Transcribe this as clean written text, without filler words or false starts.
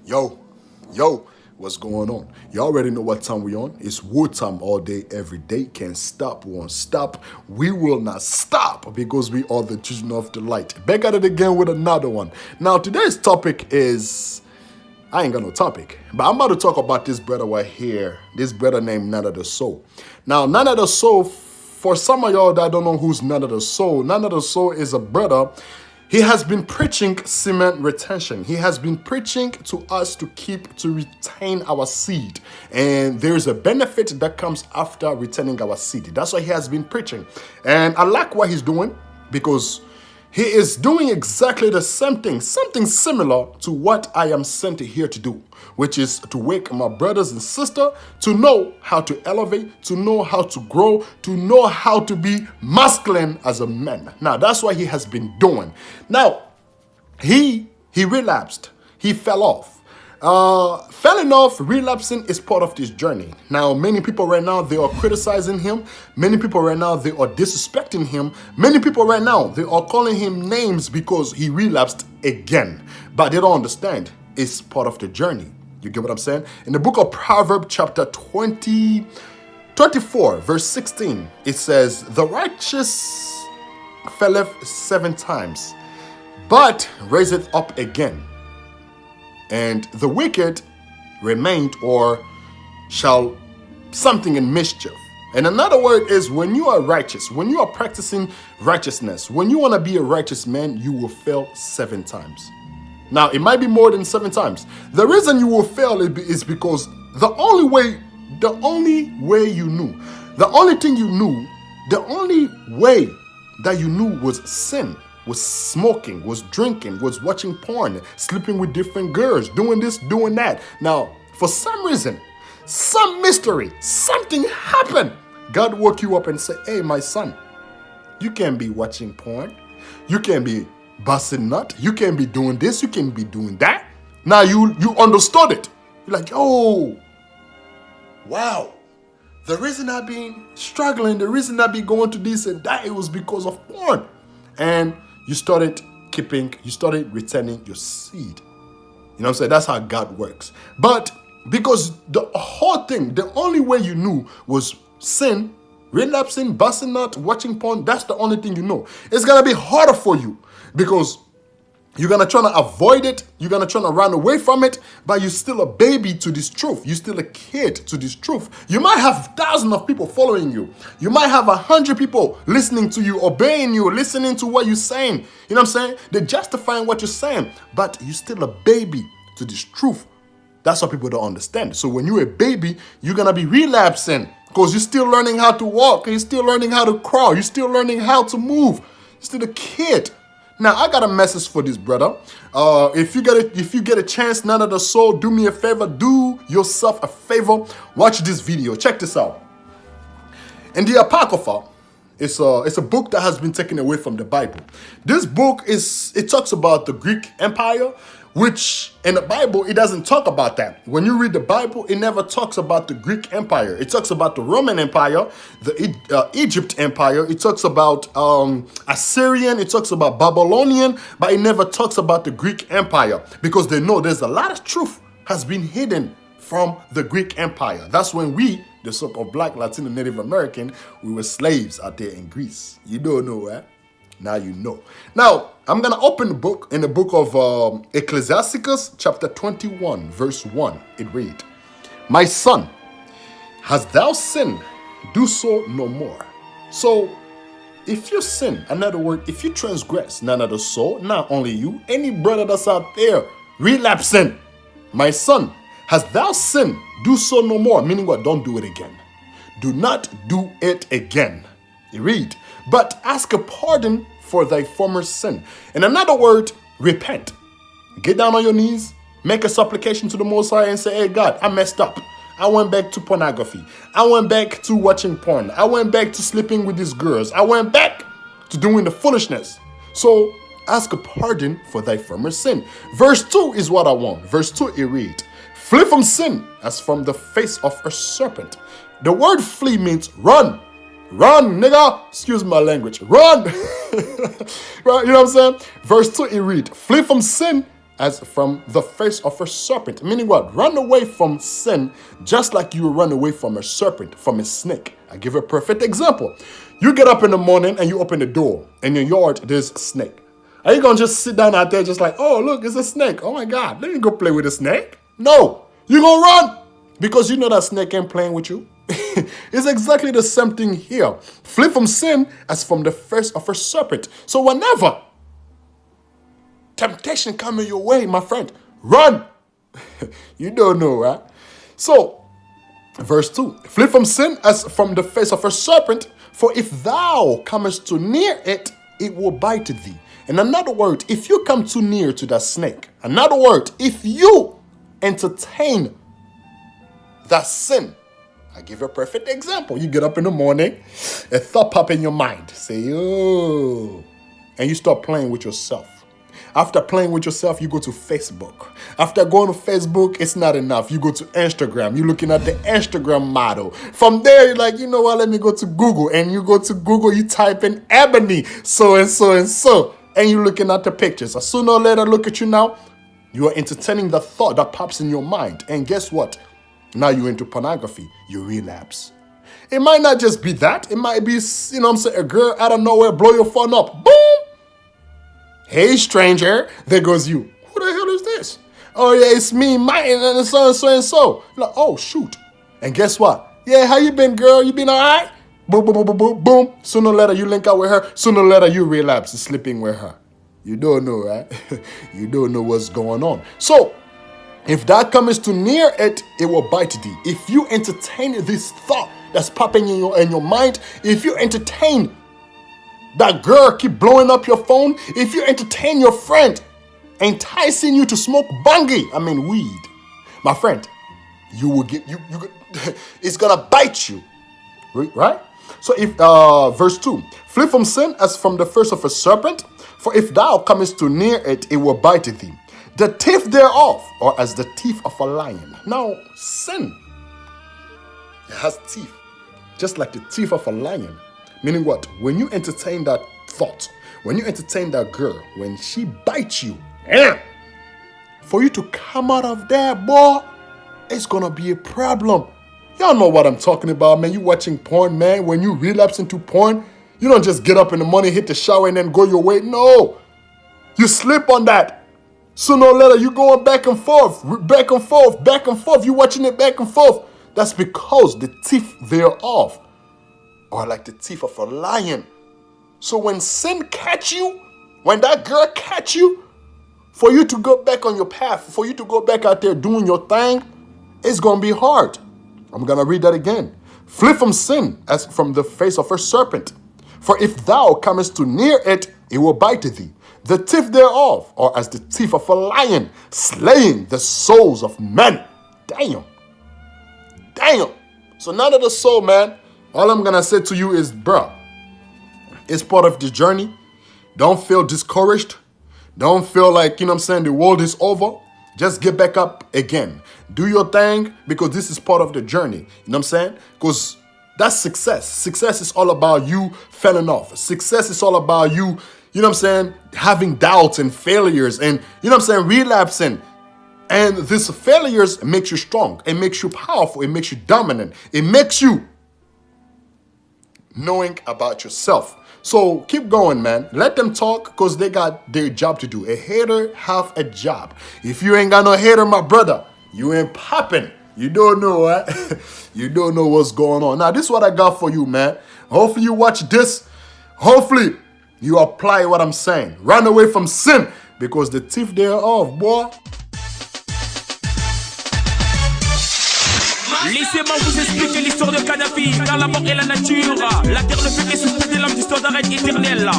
Yo, yo, what's going on? You already know what time we on. It's war time all day, every day. Can't stop, won't stop. We will not stop because we are the children of the light. Back at it again with another one. Now, today's topic is I ain't got no topic, but I'm about to talk about this brother right here. This brother named Nana the Soul. Now, Nana the Soul, for some of y'all that don't know who's Nana the Soul, Nana the Soul is a brother. He has been preaching cement retention. He has been preaching to us to retain our seed. And there's a benefit that comes after retaining our seed. That's why he has been preaching. And I like what he's doing because he is doing exactly the same thing, something similar to what I am sent here to do, which is to wake my brothers and sisters to know how to elevate, to know how to grow, to know how to be masculine as a man. Now, that's what he has been doing. Now, he relapsed. He fell off. Falling off, relapsing is part of this journey. Now, many people right now, they are criticizing him. Many people right now, they are disrespecting him. Many people right now, they are calling him names because he relapsed again. But they don't understand. It's part of the journey. You get what I'm saying? In the book of Proverbs, chapter 24, verse 16, it says, "The righteous falleth 7 times, but raiseth up again. And the wicked remained or shall something in mischief." And another word is when you are righteous, when you are practicing righteousness, when you want to be a righteous man, you will fail 7 times. Now, it might be more than 7 times. The reason you will fail is because the only way you knew, the only thing you knew, the only way that you knew was sin. Was smoking, was drinking, was watching porn, sleeping with different girls, doing this, doing that. Now, for some reason, some mystery, something happened. God woke you up and said, "Hey, my son, you can't be watching porn. You can't be busting nut. You can't be doing this. You can't be doing that." Now you understood it. You're like, "Oh, wow. The reason I've been struggling, the reason I've been going to this and that, it was because of porn." And you started retaining your seed. You know what I'm saying? That's how God works. But because the whole thing, the only way you knew was sin, relapsing, busting out, watching porn, that's the only thing you know. It's going to be harder for you because you're going to try to avoid it. You're going to try to run away from it, but you're still a baby to this truth. You're still a kid to this truth. You might have thousands of people following you. You might have 100 people listening to you, obeying you, listening to what you're saying. You know what I'm saying? They're justifying what you're saying, but you're still a baby to this truth. That's what people don't understand. So when you're a baby, you're going to be relapsing because you're still learning how to walk. You're still learning how to crawl. You're still learning how to move. You're still a kid. Now, I got a message for this brother. If you get a chance, Nana the Soul, do me a favor. Do yourself a favor. Watch this video. Check this out. In the Apocrypha, it's a book that has been taken away from the Bible. This book it talks about the Greek Empire, which in the Bible, it doesn't talk about that. When you read the Bible, it never talks about the Greek Empire. It talks about the Roman Empire, the Egypt Empire. It talks about Assyrian. It talks about Babylonian, but it never talks about the Greek Empire because they know there's a lot of truth has been hidden from the Greek Empire. That's when we, the so-called Black, Latino, Native American, we were slaves out there in Greece. You don't know, right? Now you know. Now, I'm going to open the book in the book of Ecclesiasticus, chapter 21, verse 1. It reads, "My son, hast thou sinned? Do so no more." So, if you sin, in other words, if you transgress, none of the soul, not only you, any brother that's out there relapsing, "My son, hast thou sinned? Do so no more." Meaning what? Don't do it again. Do not do it again. It read, "But ask a pardon for thy former sin." In another word, repent. Get down on your knees, make a supplication to the Most High and say, "Hey God, I messed up. I went back to pornography. I went back to watching porn. I went back to sleeping with these girls. I went back to doing the foolishness." So ask a pardon for thy former sin. Verse 2 is what I want. Verse 2, it read, "Flee from sin as from the face of a serpent." The word flee means run. Run, nigga. Excuse my language. Run. Right, you know what I'm saying? Verse 2, it read, "Flee from sin as from the face of a serpent. Meaning what? Run away from sin just like you run away from a serpent, from a snake. I give a perfect example. You get up in the morning and you open the door. In your yard, there's a snake. Are you going to just sit down out there just like, oh, look, it's a snake. Oh, my God, let me go play with a snake. No, you're going to run because you know that snake ain't playing with you. It's exactly the same thing here. Flee from sin as from the face of a serpent. So whenever temptation coming your way, my friend, run. You don't know, right? So, verse 2, flee from sin as from the face of a serpent, for if thou comest too near it, it will bite thee. In another word, if you come too near to that snake, another word, if you entertain that sin, I give you a perfect example. You get up in the morning, a thought pop in your mind, say, oh, and you start playing with yourself. After playing with yourself, you go to Facebook. After going to Facebook, it's not enough. You go to Instagram. You're looking at the Instagram model. From there, you're like, you know what, let me go to Google. And you go to Google, you type in Ebony, so and so and so. And you're looking at the pictures. Sooner or later, look at you now. You are entertaining the thought that pops in your mind. And guess what? Now you're into pornography. You relapse. It might not just be that. It might be, you know what I'm saying, a girl out of nowhere blow your phone up. Boom! Hey, stranger. There goes you. Who the hell is this? Oh, yeah, it's me, Martin, and so and so and so. Like, oh, shoot. And guess what? Yeah, how you been, girl? You been all right? Boom, boom, boom, boom, boom, boom. Sooner or later, you link out with her. Sooner or later, you relapse and sleeping with her. You don't know, right? You don't know what's going on. So, if that comes too near it, it will bite thee. If you entertain this thought that's popping in your mind, if you entertain that girl keep blowing up your phone, if you entertain your friend enticing you to smoke weed, my friend, you will get it's gonna bite you, right? So if verse 2, flee from sin as from the face of a serpent, for if thou comest too near it, it will bite thee. The teeth thereof, or as the teeth of a lion. Now, sin, it has teeth, just like the teeth of a lion. Meaning what? When you entertain that thought, when you entertain that girl, when she bites you, for you to come out of there, boy, it's gonna be a problem. Y'all know what I'm talking about, man. You watching porn, man. When you relapse into porn, you don't just get up in the morning, hit the shower, and then go your way. No. You slip on that. Sooner or later, you going back and forth, back and forth, back and forth. You watching it back and forth. That's because the teeth thereof are like the teeth of a lion. So when sin catch you, when that girl catch you, for you to go back on your path, for you to go back out there doing your thing, it's going to be hard. I'm going to read that again. Flee from sin as from the face of a serpent. For if thou comest too near it, it will bite thee. The teeth thereof are as the teeth of a lion, slaying the souls of men. Damn. So none of the soul, man. All I'm going to say to you is, bro, it's part of the journey. Don't feel discouraged. Don't feel like, you know what I'm saying, the world is over. Just get back up again. Do your thing because this is part of the journey. You know what I'm saying? Because that's success. Success is all about you falling off. Success is all about you, you know what I'm saying, having doubts and failures and, you know what I'm saying, relapsing. And these failures makes you strong. It makes you powerful. It makes you dominant. It makes you knowing about yourself. So keep going, man. Let them talk because they got their job to do. A hater have a job. If you ain't got no hater, my brother, you ain't popping. You don't know, right? You don't know what's going on. Now, this is what I got for you, man. Hopefully you watch this. Hopefully you apply what I'm saying. Run away from sin because the teeth thereof, boy. Laissez-moi vous expliquer l'histoire de Kadhafi. Car la mort est la nature. La terre ne fait qu'essouffler des lames d'histoire d'arrêt éternelle.